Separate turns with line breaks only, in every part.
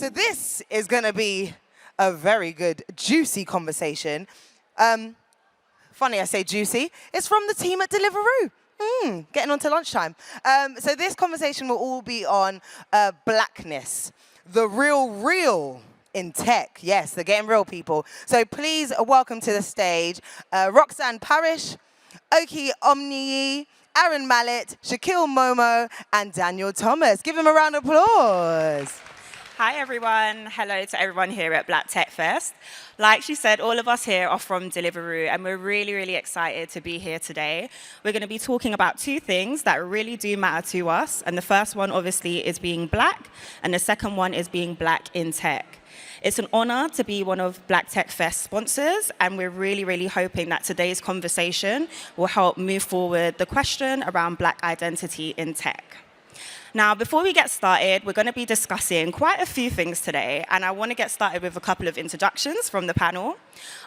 So this is going to be a very good, juicy conversation. Funny I say juicy. It's from the team at Deliveroo. Getting on to lunchtime. So this conversation will all be on Blackness, the real in tech. Yes, they're getting real, people. So please welcome to the stage Roxanne Parish, Oki Omniyi, Aaron Mallet, Shaquille Momo, and Daniel Thomas. Give them a round of applause.
Hi everyone, hello to everyone here at Black Tech Fest. Like she said, all of us here are from Deliveroo and we're really excited to be here today. We're going to be talking about two things that really do matter to us, and the first one obviously is being black and the second one is being black in tech. It's an honor to be one of Black Tech Fest sponsors, and we're really hoping that today's conversation will help move forward the question around black identity in tech. Now, before we get started, we're going to be discussing quite a few things today, and I want to get started with a couple of introductions from the panel.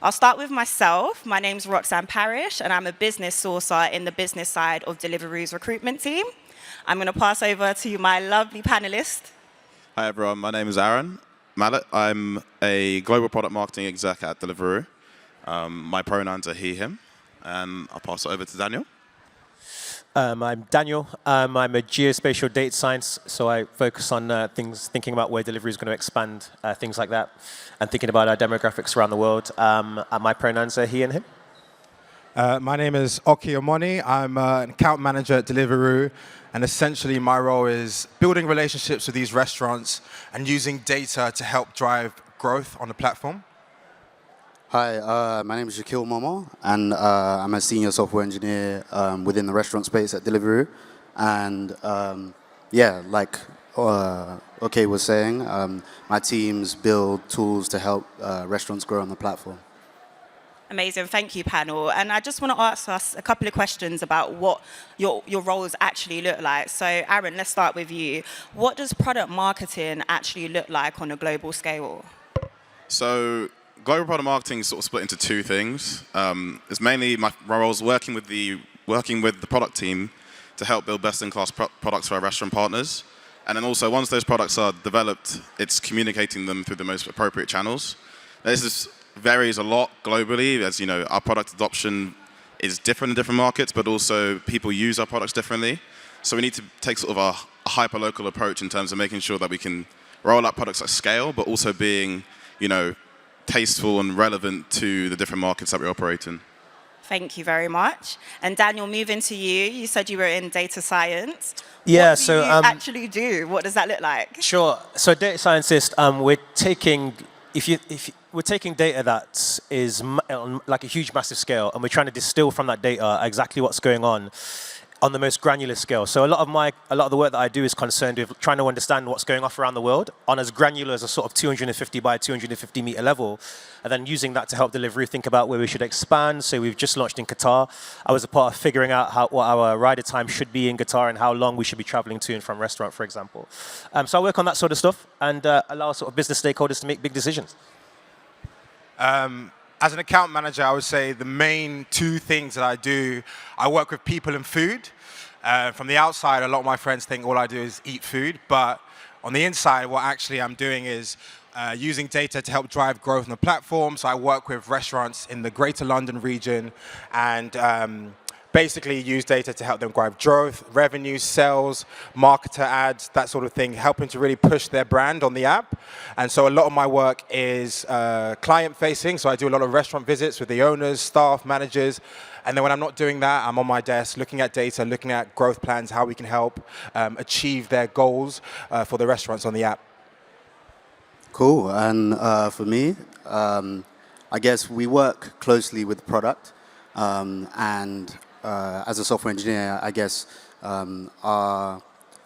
I'll start with myself. My name's Roxanne Parish, and I'm a business sourcer in the business side of Deliveroo's recruitment team. I'm going to pass over to my lovely panelist.
Hi, everyone. My name is Aaron Mallet. I'm a global product marketing exec at Deliveroo. My pronouns are he, him, and I'll pass it over to Daniel.
I'm Daniel. I'm a geospatial data science, so I focus on thinking about where delivery is going to expand, things like that, and thinking about our demographics around the world. And my pronouns are he and him.
My name is Oki Omoni. I'm an account manager at Deliveroo, and essentially my role is building relationships with these restaurants and using data to help drive growth on the platform.
Hi, my name is Shaquille Momo, and I'm a senior software engineer within the restaurant space at Deliveroo. And yeah, like OK was saying, my teams build tools to help restaurants grow on the platform.
Amazing, thank you, panel. And I just want to ask us a couple of questions about what your roles actually look like. So Aaron, let's start with you. What does product marketing actually look like on a global scale?
So global product marketing is sort of split into two things. It's mainly my roles working with the product team to help build best-in-class products for our restaurant partners. And then also, once those products are developed, it's communicating them through the most appropriate channels. This varies a lot globally. As you know, our product adoption is different in different markets, but also people use our products differently. So we need to take sort of a hyper-local approach in terms of making sure that we can roll out products at scale, but also being, tasteful and relevant to the different markets that we operate in.
Thank you very much. And Daniel, moving to you, you said you were in data science.
Yeah,
what do you actually do? What does that look like?
Sure. So data scientist, we're taking data that is on like a huge, massive scale, and we're trying to distill from that data exactly what's going on the most granular scale. So a lot of the work that I do is concerned with trying to understand what's going off around the world on as granular as a sort of 250 by 250 meter level, and then using that to help Deliveroo think about where we should expand. So we've just launched in Qatar. I was a part of figuring out what our rider time should be in Qatar and how long we should be traveling to and from restaurant, for example. So I work on that sort of stuff and allow sort of business stakeholders to make big decisions.
As an account manager, I would say the main two things that I do, I work with people and food. From the outside, a lot of my friends think all I do is eat food, but on the inside, what actually I'm doing is using data to help drive growth on the platform. So I work with restaurants in the Greater London region and basically use data to help them drive growth, revenue, sales, marketer ads, that sort of thing, helping to really push their brand on the app. And so a lot of my work is client-facing, so I do a lot of restaurant visits with the owners, staff, managers, and then when I'm not doing that, I'm on my desk looking at data, looking at growth plans, how we can help achieve their goals for the restaurants on the app.
Cool, and for me, I guess we work closely with product, and as a software engineer, I guess our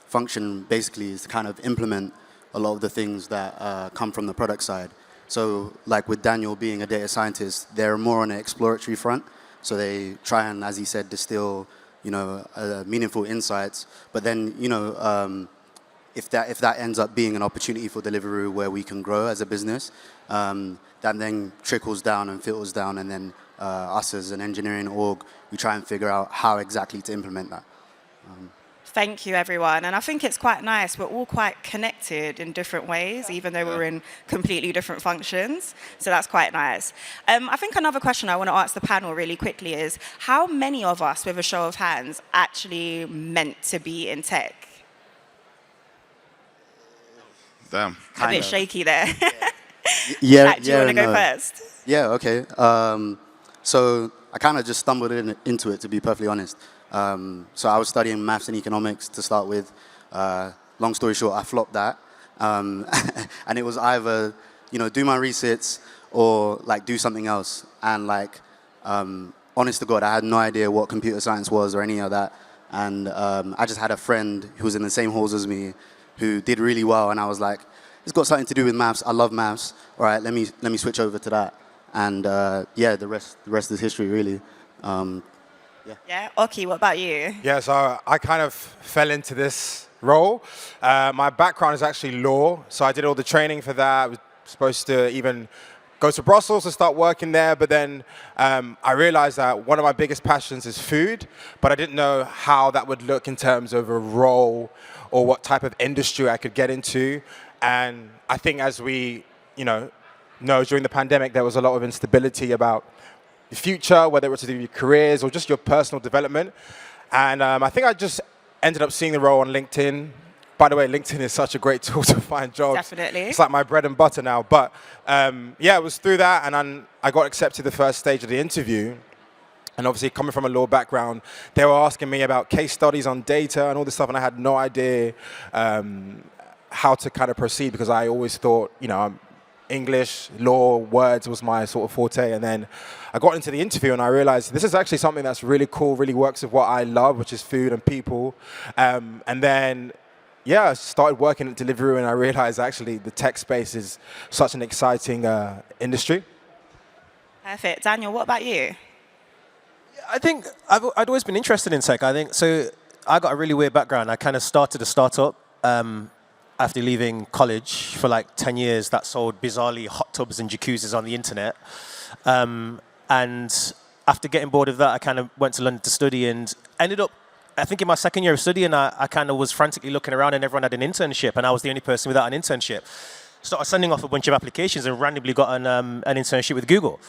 function basically is to kind of implement a lot of the things that come from the product side. So like with Daniel being a data scientist, they're more on an exploratory front. So they try and, as he said, distill, meaningful insights. But then, if that ends up being an opportunity for Deliveroo where we can grow as a business, that then trickles down and filters down, and then us as an engineering org, we try and figure out how exactly to implement that.
Thank you, everyone. And I think it's quite nice. We're all quite connected in different ways, even though we're in completely different functions. So that's quite nice. I think another question I want to ask the panel really quickly is, how many of us, with a show of hands, actually meant to be in tech?
Damn.
A bit shaky there.
Yeah,
Zach, do you want to go first?
Yeah, okay. So I kind of just stumbled into it, to be perfectly honest. So I was studying maths and economics to start with. Long story short, I flopped that. And it was either, do my research or like do something else. And like, honest to God, I had no idea what computer science was or any of that. And I just had a friend who was in the same halls as me who did really well. And I was like, it's got something to do with maths. I love maths. All right, let me switch over to that. And yeah, the rest is history, really.
Yeah, Oki, what about you?
Yeah, so I kind of fell into this role. My background is actually law, so I did all the training for that. I was supposed to even go to Brussels to start working there, but then I realized that one of my biggest passions is food, but I didn't know how that would look in terms of a role or what type of industry I could get into. And I think as we, know during the pandemic, there was a lot of instability about the future, whether it was to do with your careers or just your personal development. And I think I just ended up seeing the role on LinkedIn. By the way, LinkedIn is such a great tool to find jobs.
Definitely.
It's like my bread and butter now. But yeah, it was through that, and then I got accepted the first stage of the interview. And obviously, coming from a law background, they were asking me about case studies on data and all this stuff, and I had no idea how to kind of proceed, because I always thought, English, law, words was my sort of forte. And then I got into the interview and I realized this is actually something that's really cool, really works with what I love, which is food and people. And then, yeah, I started working at Deliveroo and I realized actually the tech space is such an exciting industry.
Perfect. Daniel, what about you?
I think I'd always been interested in tech. I think so. I got a really weird background. I kind of started a startup after leaving college for like 10 years that sold bizarrely hot tubs and jacuzzis on the internet. And after getting bored of that, I kind of went to London to study and ended up, I think in my second year of studying, I kind of was frantically looking around and everyone had an internship and I was the only person without an internship. Started sending off a bunch of applications and randomly got an internship with Google.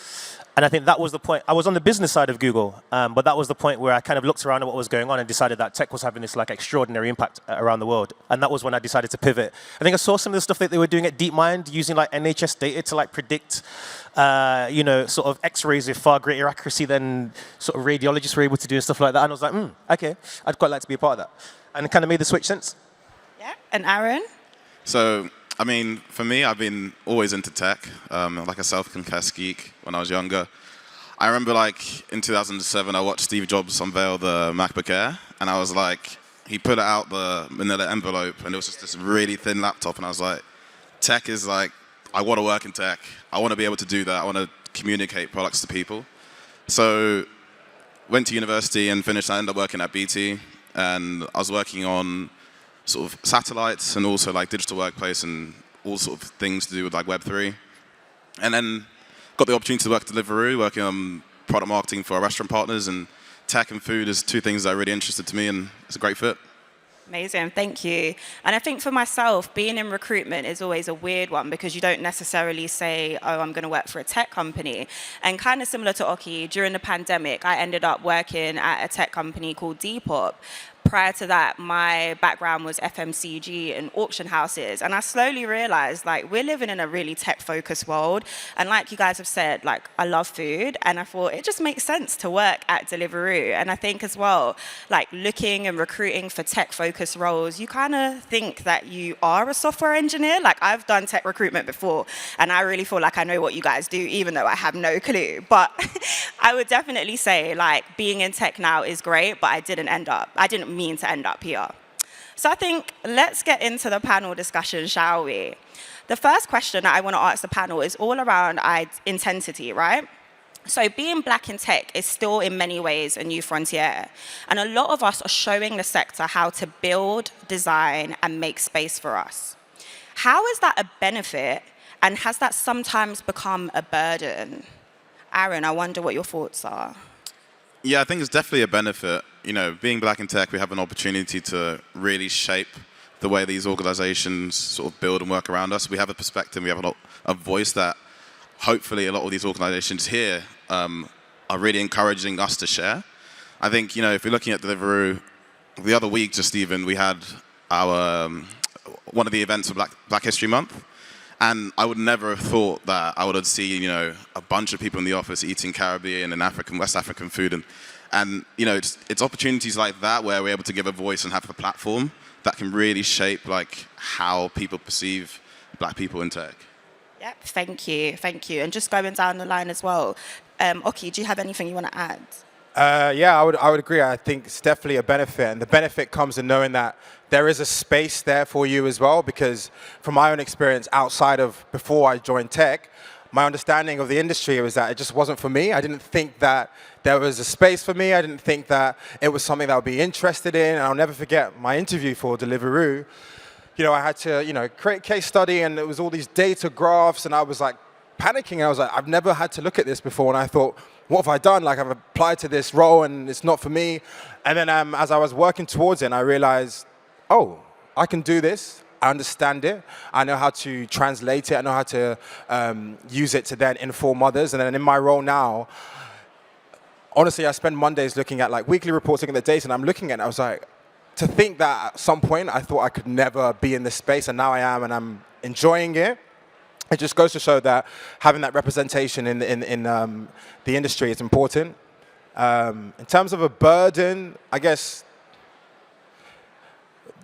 And I think that was the point. I was on the business side of Google, but that was the point where I kind of looked around at what was going on and decided that tech was having this like extraordinary impact around the world. And that was when I decided to pivot. I think I saw some of the stuff that they were doing at DeepMind, using like NHS data to like predict, sort of X-rays with far greater accuracy than sort of radiologists were able to do and stuff like that. And I was like, okay, I'd quite like to be a part of that. And it kind of made the switch since.
Yeah, and Aaron?
So, I mean, for me, I've been always into tech, like a self-confessed geek when I was younger. I remember, like, in 2007, I watched Steve Jobs unveil the MacBook Air, and I was like, he put it out the manila envelope, and it was just this really thin laptop, and I was like, tech is like, I want to work in tech. I want to be able to do that. I want to communicate products to people. So, went to university and finished. I ended up working at BT, and I was working on sort of satellites and also like digital workplace and all sort of things to do with like Web3. And then got the opportunity to work at Deliveroo, working on product marketing for our restaurant partners, and tech and food is two things that are really interested to me, and it's a great fit.
Amazing, thank you. And I think for myself, being in recruitment is always a weird one because you don't necessarily say, oh, I'm going to work for a tech company. And kind of similar to Oki, during the pandemic, I ended up working at a tech company called Depop. Prior to that, my background was FMCG and auction houses. And I slowly realized, like, we're living in a really tech-focused world. And like you guys have said, like, I love food. And I thought it just makes sense to work at Deliveroo. And I think as well, like, looking and recruiting for tech-focused roles, you kind of think that you are a software engineer. Like, I've done tech recruitment before, and I really feel like I know what you guys do, even though I have no clue. But I would definitely say, like, being in tech now is great, but I didn't mean to end up here. So I think let's get into the panel discussion, shall we? The first question that I want to ask the panel is all around intensity, right? So being black in tech is still in many ways a new frontier. And a lot of us are showing the sector how to build, design, and make space for us. How is that a benefit, and has that sometimes become a burden? Aaron, I wonder what your thoughts are.
Yeah, I think it's definitely a benefit. being black in tech, we have an opportunity to really shape the way these organizations sort of build and work around us. We have a perspective, we have a voice that hopefully a lot of these organizations here are really encouraging us to share. I think, if you're looking at Deliveroo, the other week just even, we had our one of the events for Black History Month. And I would never have thought that I would have seen, a bunch of people in the office eating Caribbean and West African food. And it's opportunities like that where we're able to give a voice and have a platform that can really shape like how people perceive black people in tech.
Yep, thank you. And just going down the line as well, Oki, do you have anything you want to add?
Yeah, I would agree. I think it's definitely a benefit, and the benefit comes in knowing that there is a space there for you as well, because from my own experience outside of before I joined tech, my understanding of the industry was that it just wasn't for me. I didn't think that there was a space for me. I didn't think that it was something that I would be interested in. And I'll never forget my interview for Deliveroo. I had to, create a case study, and it was all these data graphs, and I was like panicking. I was like, I've never had to look at this before. And I thought, what have I done? Like, I've applied to this role and it's not for me. And then as I was working towards it, I realized, oh, I can do this. I understand it. I know how to translate it. I know how to use it to then inform others. And then in my role now, honestly, I spend Mondays looking at like weekly reports, looking at the data, and I'm looking at it. I was like, to think that at some point I thought I could never be in this space, and now I am, and I'm enjoying it. It just goes to show that having that representation in the industry is important. In terms of a burden, I guess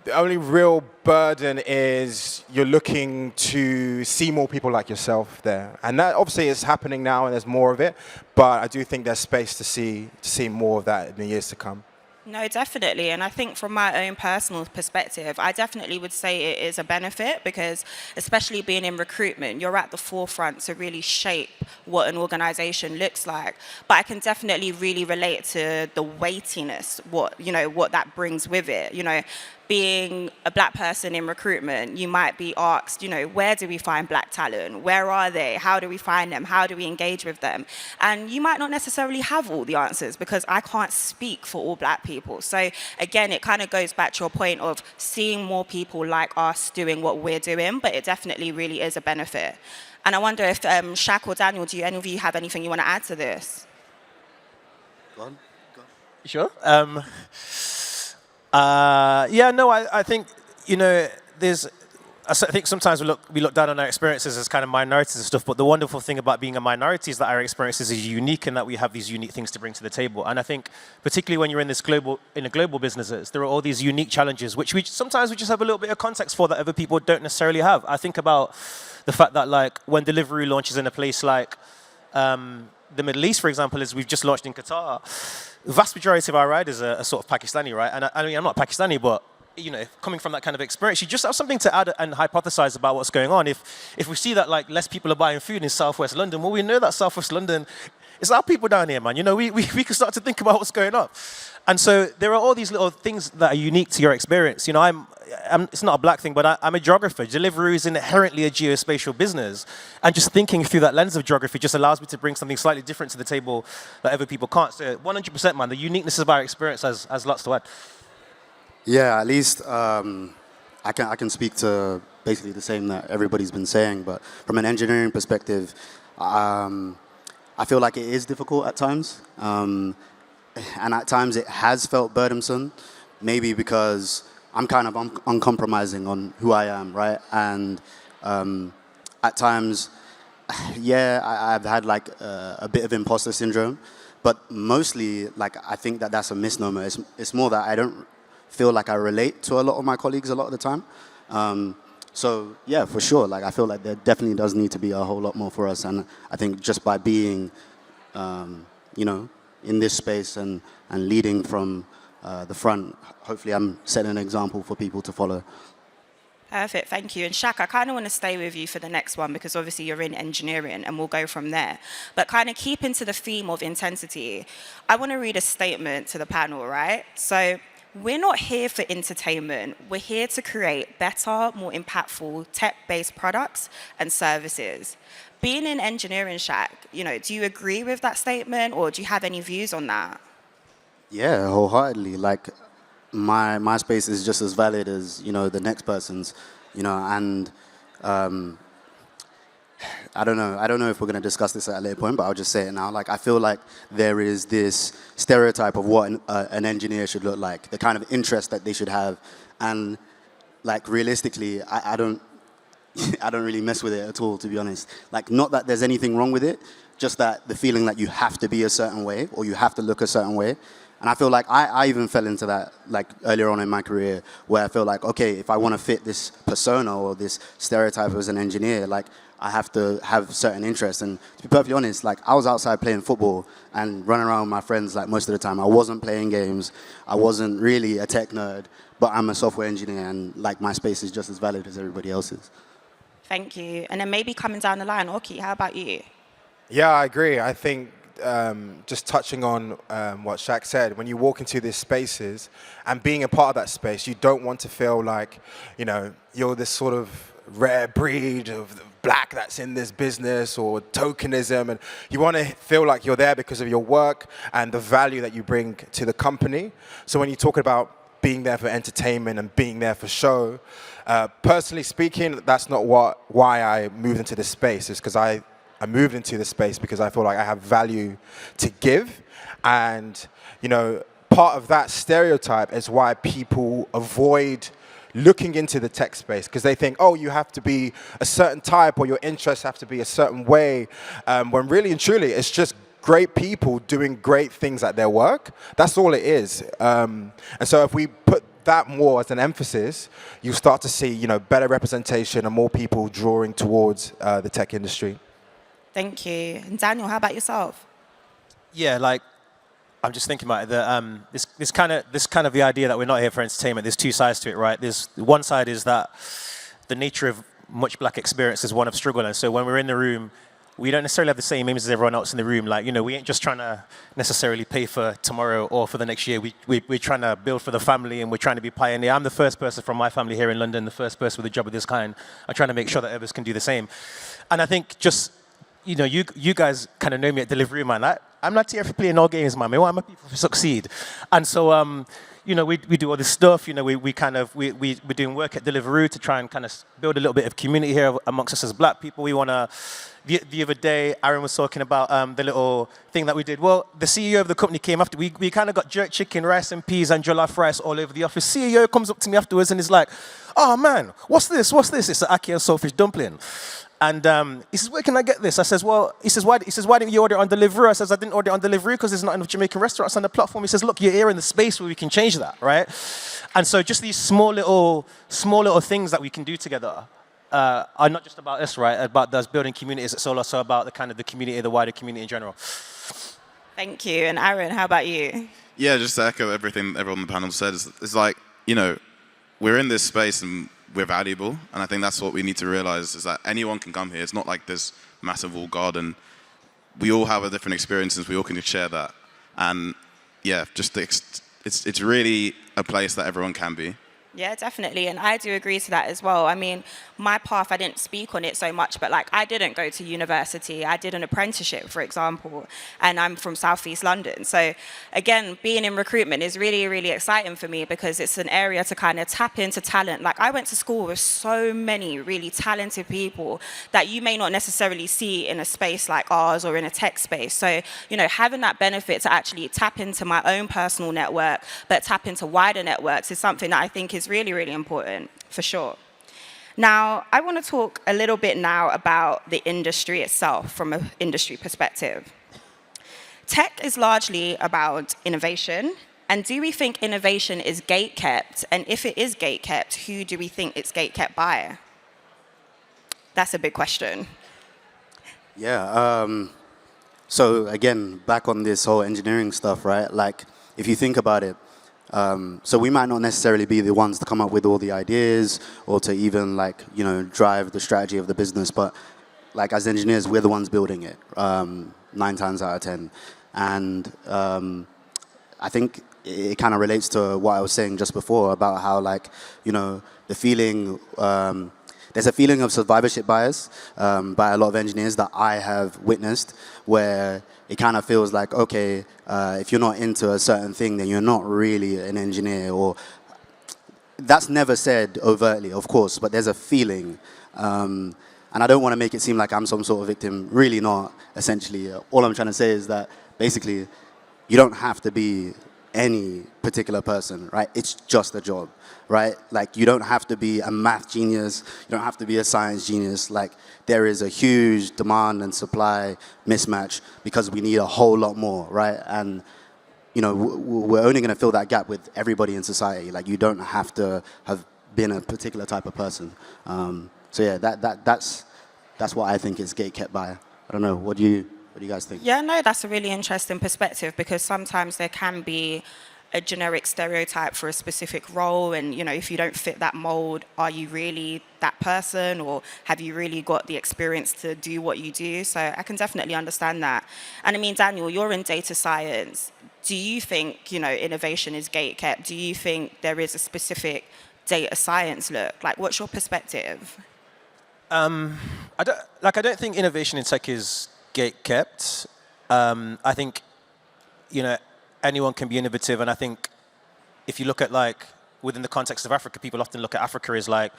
the only real burden is you're looking to see more people like yourself there. And that obviously is happening now, and there's more of it. But I do think there's space to see more of that in the years to come.
No, definitely. And I think from my own personal perspective, I definitely would say it is a benefit because especially being in recruitment, you're at the forefront to really shape what an organization looks like. But I can definitely really relate to the weightiness, what that brings with it. Being a black person in recruitment, you might be asked, where do we find black talent? Where are they? How do we find them? How do we engage with them? And you might not necessarily have all the answers because I can't speak for all black people. So again, it kind of goes back to your point of seeing more people like us doing what we're doing, but it definitely really is a benefit. And I wonder if Shaq or Daniel, do any of you have anything you want to add to this?
Go on.
You sure? I think, I think sometimes we look down on our experiences as kind of minorities and stuff, but the wonderful thing about being a minority is that our experiences is unique and that we have these unique things to bring to the table. And I think particularly when you're in a global businesses, there are all these unique challenges, which sometimes we just have a little bit of context for that other people don't necessarily have. I think about the fact that like when Deliveroo launches in a place like the Middle East, for example, as we've just launched in Qatar, the vast majority of our riders are sort of Pakistani, right? And I mean, I'm not Pakistani, but coming from that kind of experience, you just have something to add and hypothesize about what's going on. If we see that like less people are buying food in Southwest London, well, we know that Southwest London, it's our people down here, man. We can start to think about what's going on. And so there are all these little things that are unique to your experience. It's not a black thing, but I'm a geographer. Deliveroo is inherently a geospatial business. And just thinking through that lens of geography just allows me to bring something slightly different to the table that other people can't. So 100%, man, the uniqueness of our experience has lots to add.
Yeah, at least I can speak to basically the same that everybody's been saying, but from an engineering perspective, I feel like it is difficult at times. And at times it has felt burdensome, maybe because I'm kind of uncompromising on who I am, right? And at times, I've had like a bit of imposter syndrome, but mostly like I think that that's a misnomer. It's more that I don't feel like I relate to a lot of my colleagues a lot of the time. So yeah, for sure, like I feel like there definitely does need to be a whole lot more for us, and I think just by being, in this space and leading from the front, hopefully I'm setting an example for people to follow.
Perfect, thank you. And Shaq, I kind of want to stay with you for the next one because obviously you're in engineering and we'll go from there. But kind of keeping to the theme of intensity, I want to read a statement to the panel, right? So we're not here for entertainment. We're here to create better, more impactful tech-based products and services. Being in engineering, Shaq, do you agree with that statement or do you have any views on that?
Yeah, wholeheartedly. Like my space is just as valid as the next person's, and um, I don't know if we're going to discuss this at a later point, but I'll just say it now. Like, I feel like there is this stereotype of what an engineer should look like, the kind of interest that they should have, and like realistically, I don't I don't really mess with it at all, to be honest. Like, not that there's anything wrong with it, just that the feeling that you have to be a certain way or you have to look a certain way. And I feel like I even fell into that like earlier on in my career, where I feel like, okay, if I want to fit this persona or this stereotype as an engineer, like I have to have certain interests. And to be perfectly honest, like I was outside playing football and running around with my friends like most of the time. I wasn't playing games. I wasn't really a tech nerd, but I'm a software engineer, and like my space is just as valid as everybody else's.
Thank you. And then maybe coming down the line, Oki, how about you?
Yeah, I agree. I think just touching on what Shaq said, when you walk into these spaces and being a part of that space, you don't want to feel like, you're this sort of rare breed of black that's in this business or tokenism. And you want to feel like you're there because of your work and the value that you bring to the company. So when you talk about being there for entertainment and being there for show, personally speaking, that's not why I moved into this space. It's because I moved into this space because I feel like I have value to give. And, part of that stereotype is why people avoid looking into the tech space, because they think, oh, you have to be a certain type or your interests have to be a certain way, when really and truly it's just great people doing great things at their work. That's all it is. And so if we put that more as an emphasis, you start to see, better representation and more people drawing towards the tech industry.
Thank you. And Daniel, how about yourself?
Yeah, like I'm just thinking about it. This kind of the idea that we're not here for entertainment. There's two sides to it, right? There's one side is that the nature of much black experience is one of struggle, and so when we're in the room, we don't necessarily have the same aims as everyone else in the room. Like, we ain't just trying to necessarily pay for tomorrow or for the next year. We're trying to build for the family, and we're trying to be pioneer. I'm the first person from my family here in London, the first person with a job of this kind. I'm trying to make sure that others can do the same. And I think just, you guys kind of know me at Delivery, man. I'm not here for playing all games, man. I want my people to succeed. And so, we do all this stuff. We're doing work at Deliveroo to try and kind of build a little bit of community here amongst us as black people. We want to. The other day, Aaron was talking about the little thing that we did. Well, the CEO of the company came after. We kind of got jerk chicken, rice and peas, and jollof rice all over the office. CEO comes up to me afterwards and is like, "Oh man, what's this? What's this?" It's an ackee and saltfish dumpling. And he says, "Where can I get this?" I says, "Well," he says, "Why didn't you order it on Deliveroo?" I says, "I didn't order it on Deliveroo because there's not enough Jamaican restaurants on the platform." He says, "Look, you're here in the space where we can change that, right?" And so just these small little things that we can do together are not just about us, right? About us building communities. It's also about the community, the wider community in general.
Thank you. And Aaron, how about you?
Yeah, just to echo everything everyone on the panel said, it's like, we're in this space and we're valuable, and I think that's what we need to realize, is that anyone can come here. It's not like this massive walled garden. We all have a different experiences. We all can share that, and yeah, it's really a place that everyone can be.
Yeah, definitely. And I do agree to that as well. I mean, my path, I didn't speak on it so much, but I didn't go to university. I did an apprenticeship, for example, and I'm from Southeast London. So again, being in recruitment is really, really exciting for me because it's an area to kind of tap into talent. I went to school with so many really talented people that you may not necessarily see in a space like ours or in a tech space. So, having that benefit to actually tap into my own personal network, but tap into wider networks is something that I think is really, really important, for sure. Now, I want to talk a little bit now about the industry itself from an industry perspective. Tech is largely about innovation, and do we think innovation is gate-kept? And if it is gate-kept, who do we think it's gate-kept by? That's a big question.
Yeah. So again, back on this whole engineering stuff, right? Like, if you think about it, so we might not necessarily be the ones to come up with all the ideas or to even drive the strategy of the business, but as engineers, we're the ones building it 9 times out of 10. And I think it kind of relates to what I was saying just before about how the feeling, there's a feeling of survivorship bias by a lot of engineers that I have witnessed, where it kind of feels like, okay, if you're not into a certain thing, then you're not really an engineer. Or that's never said overtly, of course, but there's a feeling. And I don't want to make it seem like I'm some sort of victim. Really not, essentially. All I'm trying to say is that basically you don't have to be any particular person, right? It's just a job, right? Like, you don't have to be a math genius. You don't have to be a science genius. Like, there is a huge demand and supply mismatch because we need a whole lot more, right? And, you know, we're only going to fill that gap with everybody in society. Like, you don't have to have been a particular type of person. So yeah, that's what I think is gate kept by. I don't know. What do you guys think?
Yeah, no, that's a really interesting perspective, because sometimes there can be a generic stereotype for a specific role, and you know, if you don't fit that mold, are you really that person, or have you really got the experience to do what you do? So I can definitely understand that. And I mean, Daniel, you're in data science. Do you think, you know, innovation is gate kept? Do you think there is a specific data science look? Like, what's your perspective?
I don't think innovation in tech is gate kept. I think, you know, anyone can be innovative, and I think if you look at, like, within the context of Africa, people often look at Africa as, like,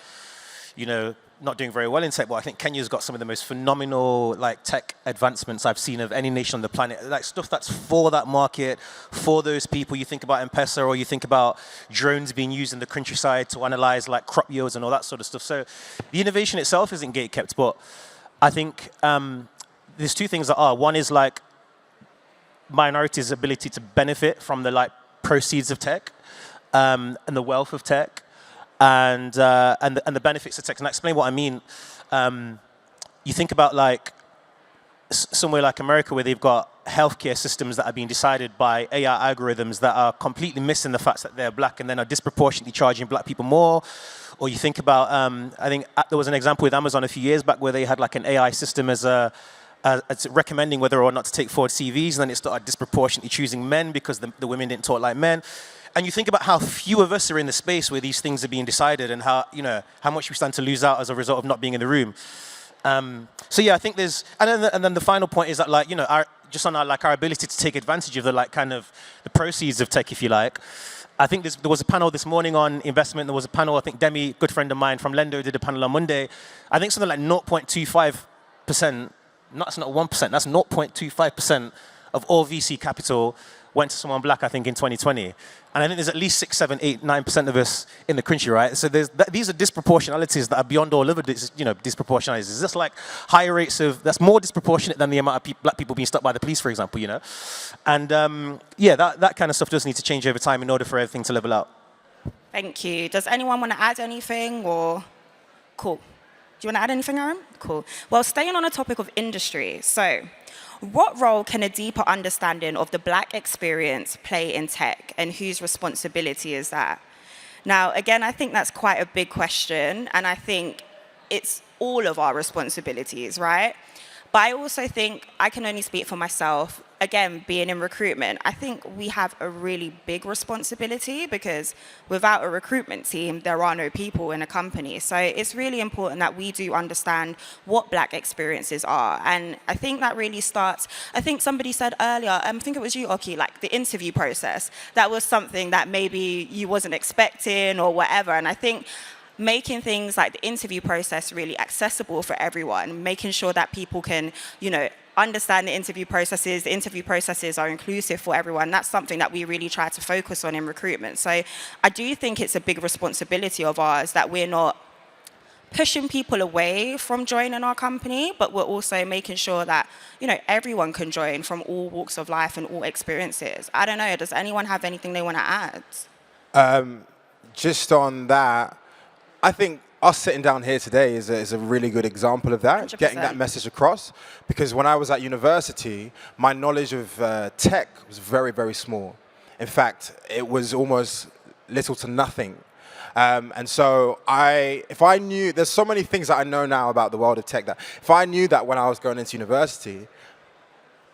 you know, not doing very well in tech, but I think Kenya's got some of the most phenomenal, like, tech advancements I've seen of any nation on the planet. Like, stuff that's for that market, for those people. You think about M-Pesa, or you think about drones being used in the countryside to analyze, like, crop yields and all that sort of stuff. So the innovation itself isn't gate kept, but I think there's two things that are. One is, like, minorities' ability to benefit from the, like, proceeds of tech and the wealth of tech. And the benefits of tech. And I explain what I mean. You think about, like, somewhere like America, where they've got healthcare systems that are being decided by AI algorithms that are completely missing the fact that they're black, and then are disproportionately charging black people more. Or you think about, I think there was an example with Amazon a few years back where they had, like, an AI system as recommending whether or not to take forward CVs, and then it started disproportionately choosing men because the women didn't talk like men. And you think about how few of us are in the space where these things are being decided, and how, you know, how much we stand to lose out as a result of not being in the room. So yeah, I think there's, and then the final point is that, like, you know, our ability to take advantage of the, like, kind of the proceeds of tech, if you like. I think there was a panel this morning on investment. There was a panel, I think Demi, good friend of mine from Lendo, did a panel on Monday. I think something like 0.25%, that's not 1%, that's 0.25% of all VC capital went to someone black, I think, in 2020. And I think there's at least 6, 7, 8, 9% of us in the country, right? So these are disproportionalities that are beyond all other disproportionalities. It's just like higher rates of, that's more disproportionate than the amount of black people being stopped by the police, for example, you know? And yeah, that kind of stuff does need to change over time in order for everything to level out.
Thank you. Does anyone want to add anything, or? Cool. Do you want to add anything, Aaron? Cool. Well, staying on the topic of industry, so what role can a deeper understanding of the black experience play in tech, and whose responsibility is that? Now, again, I think that's quite a big question, and I think it's all of our responsibilities, right? But I also think, I can only speak for myself, again, being in recruitment, I think we have a really big responsibility, because without a recruitment team, there are no people in a company. So it's really important that we do understand what black experiences are. And I think that really starts, I think somebody said earlier, I think it was you, Oki, like the interview process. That was something that maybe you wasn't expecting or whatever. And I think making things like the interview process really accessible for everyone, making sure that people can, you know, understand the interview processes are inclusive for everyone. That's something that we really try to focus on in recruitment. So I do think it's a big responsibility of ours that we're not pushing people away from joining our company, but we're also making sure that, you know, everyone can join from all walks of life and all experiences. I don't know, does anyone have anything they want to add?
Just on that, I think us sitting down here today is a really good example of that,
100%.
Getting that message across. Because when I was at university, my knowledge of tech was very, very small. In fact, it was almost little to nothing. And so if I knew, there's so many things that I know now about the world of tech that if I knew that when I was going into university,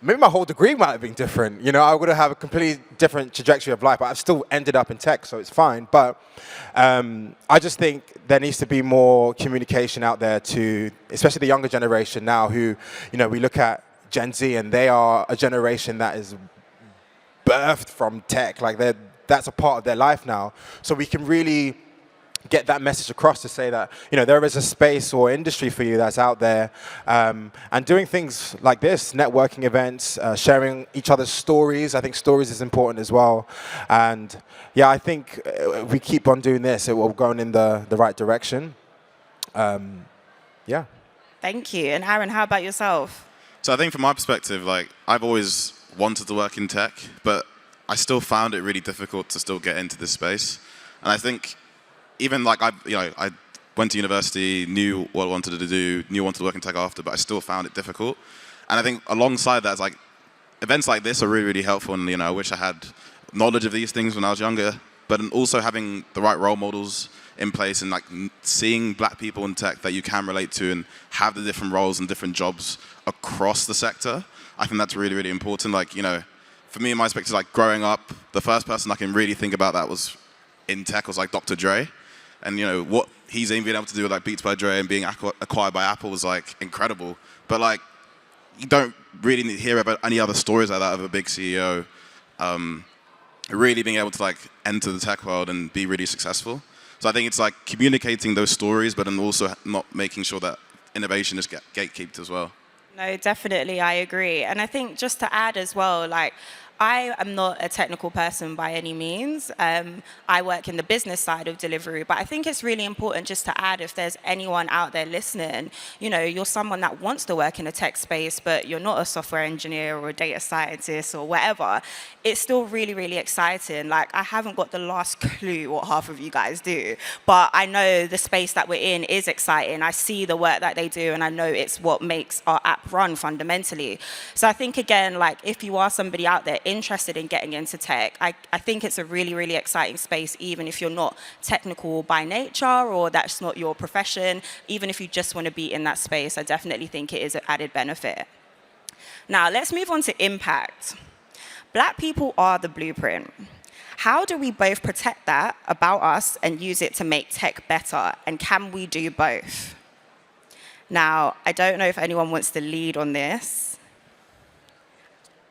maybe my whole degree might have been different. You know, I would have a completely different trajectory of life, but I've still ended up in tech, so it's fine. But I just think there needs to be more communication out there to, especially the younger generation now who, you know, we look at Gen Z, and they are a generation that is birthed from tech. Like that's a part of their life now. So we can really get that message across to say that, you know, there is a space or industry for you that's out there, and doing things like this, networking events, sharing each other's stories. I think stories is important as well. And yeah, I think if we keep on doing this, it will go in the right direction. Yeah.
Thank you. And Aaron, how about yourself?
So I think from my perspective, like I've always wanted to work in tech, but I still found it really difficult to still get into this space. And I think even like I went to university, knew what I wanted to do, knew I wanted to work in tech after, but I still found it difficult. And I think alongside that, it's like events like this are really, really helpful. And I wish I had knowledge of these things when I was younger, but also having the right role models in place and like seeing black people in tech that you can relate to and have the different roles and different jobs across the sector. I think that's really, really important. Like, for me, in my perspective, like growing up, the first person I can really think about that was in tech was like Dr. Dre. And what he's even been able to do with like Beats by Dre and being acquired by Apple was like incredible. But like you don't really hear about any other stories like that of a big CEO really being able to like enter the tech world and be really successful. So I think it's like communicating those stories, but then also not making sure that innovation is gatekept as well.
No, definitely, I agree. And I think just to add as well, like, I am not a technical person by any means. I work in the business side of Deliveroo, but I think it's really important just to add, if there's anyone out there listening, you're someone that wants to work in a tech space, but you're not a software engineer or a data scientist or whatever. It's still really, really exciting. Like, I haven't got the last clue what half of you guys do, but I know the space that we're in is exciting. I see the work that they do, and I know it's what makes our app run fundamentally. So I think, again, like, if you are somebody out there interested in getting into tech, I think it's a really, really exciting space, even if you're not technical by nature or that's not your profession. Even if you just want to be in that space, I definitely think it is an added benefit. Now, let's move on to impact. Black people are the blueprint. How do we both protect that about us and use it to make tech better? And can we do both? Now, I don't know if anyone wants to lead on this.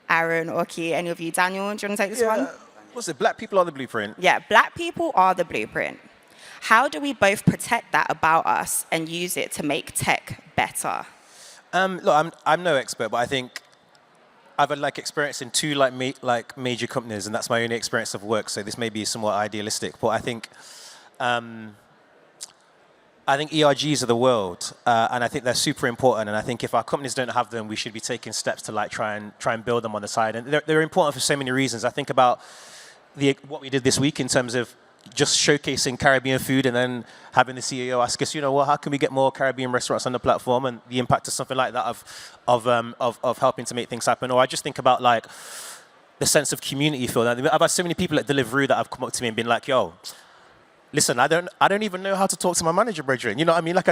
Aaron, Oki, any of you? Daniel, do you want to take this one?
What's it? Black people are the blueprint.
Yeah, black people are the blueprint. How do we both protect that about us and use it to make tech better?
Look, I'm no expert, but I think I've had like experience in two major companies, and that's my only experience of work. So this may be somewhat idealistic, but I think ERGs are the world, and I think they're super important. And I think if our companies don't have them, we should be taking steps to like try and build them on the side. And they're important for so many reasons. I think about what we did this week in terms of just showcasing Caribbean food, and then having the CEO ask us, how can we get more Caribbean restaurants on the platform, and the impact of something like that of helping to make things happen. Or I just think about like the sense of community you feel. I've had so many people at Deliveroo that have come up to me and been like, "Yo, listen, I don't even know how to talk to my manager, brethren. You know what I mean? Like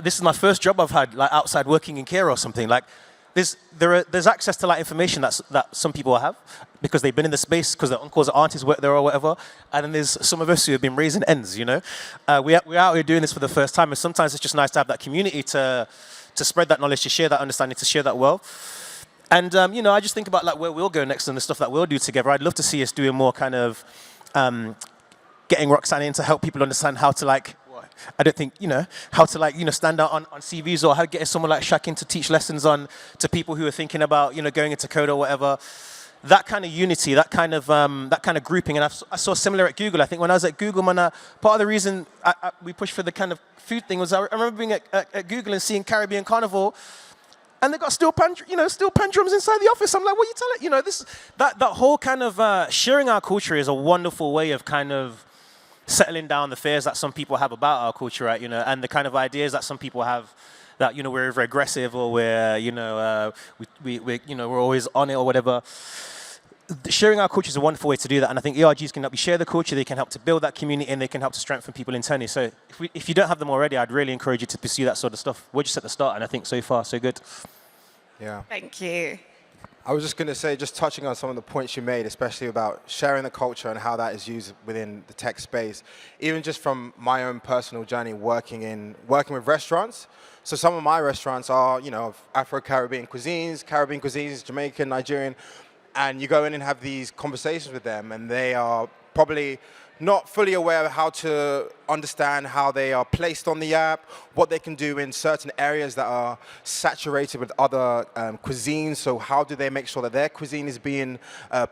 this is my first job I've had like outside working in care or something. Like there's access to like information that some people have because they've been in the space, because their uncles or aunties work there or whatever. And then there's some of us who have been raising ends. We're out here doing this for the first time, and sometimes it's just nice to have that community to spread that knowledge, to share that understanding, to share that well. And I just think about like where we'll go next and the stuff that we'll do together. I'd love to see us doing more kind of getting Roxanne in to help people understand how to like, I don't think, how to like, stand out on CVs, or how getting someone like Shaq in to teach lessons to people who are thinking about, going into code or whatever. That kind of unity, that kind of grouping. And I saw similar at Google. I think when I was at Google, part of the reason we pushed for the kind of food thing was I remember being at Google and seeing Caribbean Carnival, and they got steel pan drums inside the office. I'm like, what are you telling? That whole kind of sharing our culture is a wonderful way of kind of settling down the fears that some people have about our culture, right? And the kind of ideas that some people have that we're over aggressive, or we're we're always on it or whatever. Sharing our culture is a wonderful way to do that, and I think ERGs can help you share the culture. They can help to build that community, and they can help to strengthen people internally. So if you don't have them already, I'd really encourage you to pursue that sort of stuff. We're just at the start, and I think so far so good.
Yeah.
Thank you.
I was just going to say, just touching on some of the points you made, especially about sharing the culture and how that is used within the tech space, even just from my own personal journey working with restaurants. So some of my restaurants are, of Afro-Caribbean cuisines, Jamaican, Nigerian, and you go in and have these conversations with them, and they are probably not fully aware of how to understand how they are placed on the app, what they can do in certain areas that are saturated with other cuisines. So how do they make sure that their cuisine is being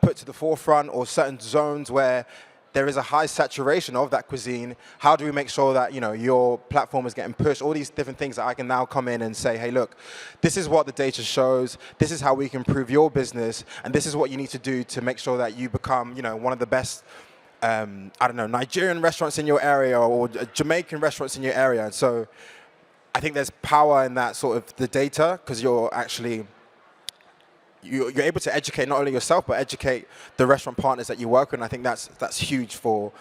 put to the forefront, or certain zones where there is a high saturation of that cuisine? How do we make sure that your platform is getting pushed? All these different things that I can now come in and say, hey, look, this is what the data shows. This is how we can improve your business, and this is what you need to do to make sure that you become, one of the best Nigerian restaurants in your area, or Jamaican restaurants in your area. And so I think there's power in that sort of the data, because you're able to educate not only yourself, but educate the restaurant partners that you work with. And I think that's huge for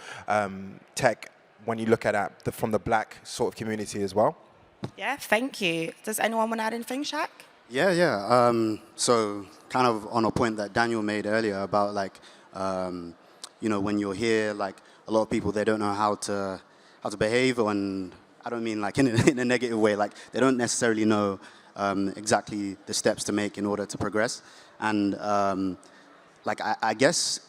tech when you look at it from the Black sort of community as well.
Yeah, thank you. Does anyone want to add anything, Shaq?
Yeah. So kind of on a point that Daniel made earlier about when you're here, a lot of people, they don't know how to behave, and I don't mean in a negative way. They don't necessarily know exactly the steps to make in order to progress. And I guess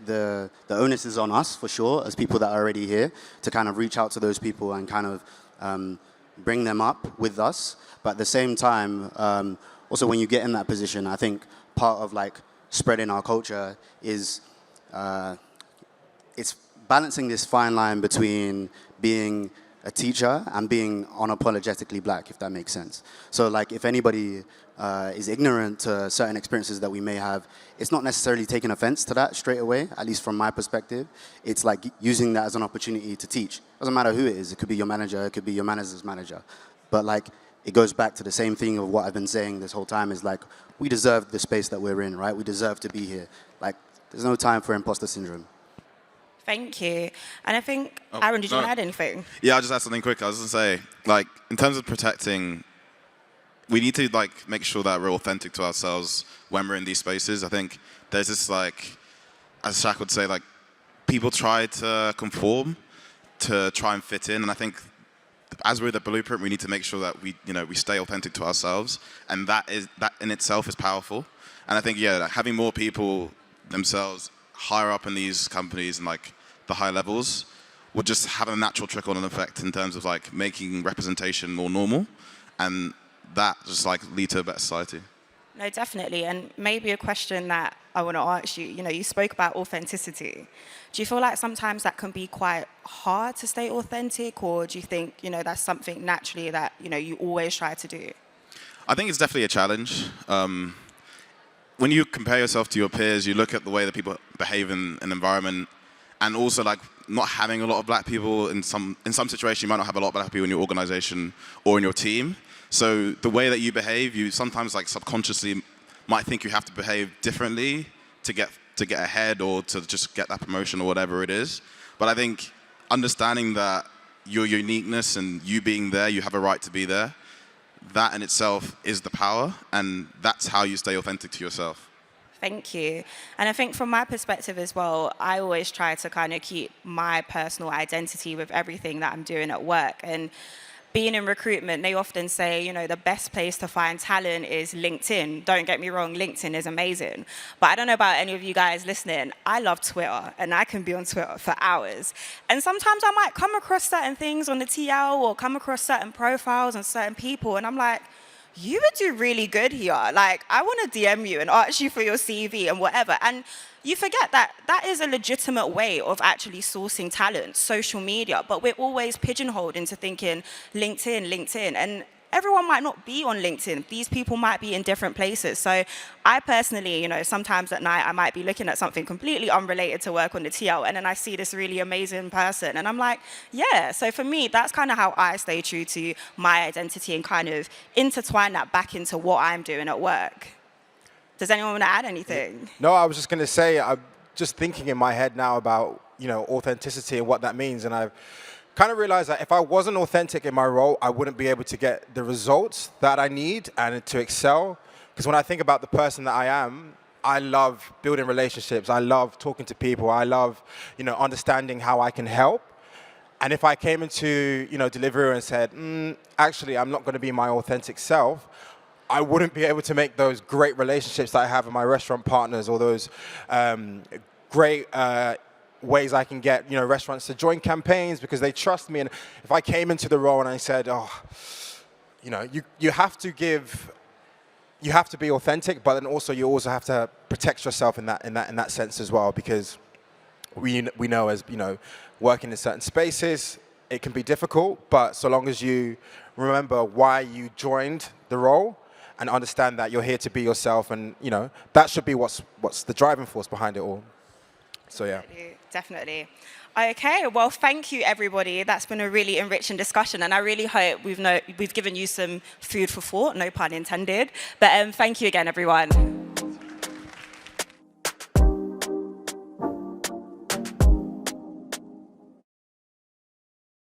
the onus is on us for sure, as people that are already here, to kind of reach out to those people and kind of bring them up with us. But at the same time, also when you get in that position, I think part of spreading our culture is it's balancing this fine line between being a teacher and being unapologetically Black, if that makes sense. So if anybody is ignorant to certain experiences that we may have, it's not necessarily taking offense to that straight away, at least from my perspective. It's using that as an opportunity to teach. Doesn't matter who it is. It could be your manager, it could be your manager's manager. But it goes back to the same thing of what I've been saying this whole time, is we deserve the space that we're in, right? We deserve to be here. There's no time for imposter syndrome.
Thank you. And I think, Aaron, did you want to add anything?
Yeah, I'll just add something quick. I was going to say, in terms of protecting, we need to make sure that we're authentic to ourselves when we're in these spaces. I think there's this as Shaq would say, people try to conform to try and fit in, and I think as we're the blueprint, we need to make sure that we stay authentic to ourselves, and that in itself is powerful. And I think having more people themselves higher up in these companies and the high levels would just have a natural trickle-on effect in terms of making representation more normal, and that just lead to a better society.
No, definitely. And maybe a question that I want to ask you, you spoke about authenticity. Do you feel like sometimes that can be quite hard to stay authentic, or do you think, that's something naturally that, you always try to do?
I think it's definitely a challenge. When you compare yourself to your peers, you look at the way that people behave in an environment, and also not having a lot of Black people in some situations, you might not have a lot of Black people in your organization or in your team. So the way that you behave, you sometimes subconsciously might think you have to behave differently to get ahead, or to just get that promotion or whatever it is. But I think understanding that your uniqueness and you being there, you have a right to be there, that in itself is the power, and that's how you stay authentic to yourself.
Thank you. And I think from my perspective as well, I always try to kind of keep my personal identity with everything that I'm doing at work. And being in recruitment, they often say, the best place to find talent is LinkedIn. Don't get me wrong, LinkedIn is amazing. But I don't know about any of you guys listening. I love Twitter, and I can be on Twitter for hours. And sometimes I might come across certain things on the TL, or come across certain profiles and certain people, and I'm like, you would do really good here. I want to DM you and ask you for your CV and whatever. And you forget that that is a legitimate way of actually sourcing talent, social media. But we're always pigeonholed into thinking LinkedIn. And everyone might not be on LinkedIn. These people might be in different places. So I personally, sometimes at night I might be looking at something completely unrelated to work on the TL, and then I see this really amazing person, and I'm like, yeah. So for me, that's kind of how I stay true to my identity and kind of intertwine that back into what I'm doing at work. Does anyone want to add anything?
No, I was just going to say, I'm just thinking in my head now about, authenticity and what that means, and I've kind of realized that if I wasn't authentic in my role, I wouldn't be able to get the results that I need and to excel. Because when I think about the person that I am, I love building relationships. I love talking to people. I love, understanding how I can help. And if I came into, Deliveroo and said, actually, I'm not going to be my authentic self, I wouldn't be able to make those great relationships that I have with my restaurant partners, or those great ways I can get, restaurants to join campaigns because they trust me. And if I came into the role and I said, you have to give. You have to be authentic, but then also you also have to protect yourself in that sense as well, because we know, as working in certain spaces, it can be difficult. But so long as you remember why you joined the role and understand that you're here to be yourself, and that should be what's the driving force behind it all. So yeah.
Definitely. Okay, well, thank you, everybody. That's been a really enriching discussion, and I really hope we've given you some food for thought, no pun intended. But thank you again, everyone.